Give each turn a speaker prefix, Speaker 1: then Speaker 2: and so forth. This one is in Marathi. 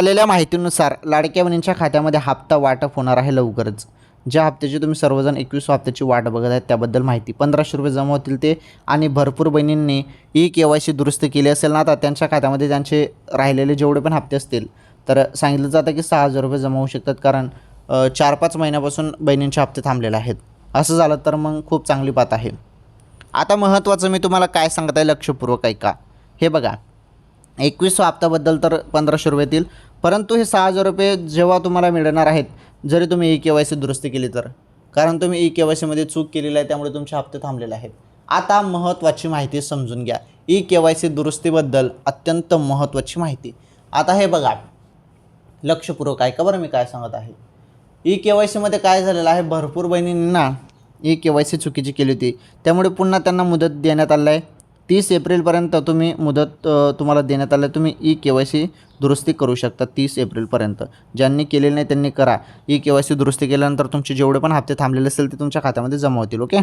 Speaker 1: आलेल्या माहितीनुसार लाडक्या बहिणींच्या खात्यामध्ये हप्ता वाटप होणार आहे लवकरच. ज्या हप्त्याची तुम्ही सर्वजण 21 हप्त्याची वाट बघत आहेत त्याबद्दल माहिती. 1500 रुपये जमा होतील ते आणि भरपूर बहिणींनी KYC दुरुस्ती केली असेल ना, आता त्यांच्या खात्यामध्ये त्यांचे राहिलेले जेवढे पण हप्ते असतील तर सांगितलं जातं की 6000 रुपये जमा होऊ शकतात. कारण 4-5 महिन्यापासून बहिणींचे हप्ते थांबलेले आहेत. असं झालं तर मग खूप चांगली बात आहे. आता महत्त्वाचं मी तुम्हाला काय सांगत आहे लक्षपूर्वक ऐका. हे बघा, 21 हप्त्याबद्दल तर 1500 रुपये येतील, परंतु हे 6000 रुपये जेव्हा तुम्हाला मिळणार आहेत जरी तुम्ही KYC दुरुस्ती केली तर. कारण तुम्ही KYCमध्ये चूक केलेली आहे त्यामुळे तुमचे हप्ते थांबलेले आहेत. आता महत्त्वाची माहिती समजून घ्या. KYC दुरुस्तीबद्दल अत्यंत महत्त्वाची माहिती. आता हे बघा, लक्षपूर्वक ऐका बरं मी काय सांगत आहे. KYCमध्ये काय झालेलं आहे, भरपूर बहिणींना KYC चुकीची केली होती त्यामुळे पुन्हा त्यांना मुदत देण्यात आलं आहे. 30 एप्रिलपर्यंत तुम्ही मुदत तुम्हाला देण्यात आलं आहे. तुम्ही KYC दुरुस्ती करू शकता 30 एप्रिलपर्यंत. ज्यांनी केलेलं नाही त्यांनी करा. KYC दुरुस्ती केल्यानंतर तुमचे जेवढे पण हप्ते थांबलेले असेल ते तुमच्या खात्यामध्ये जमा होतील. ओके.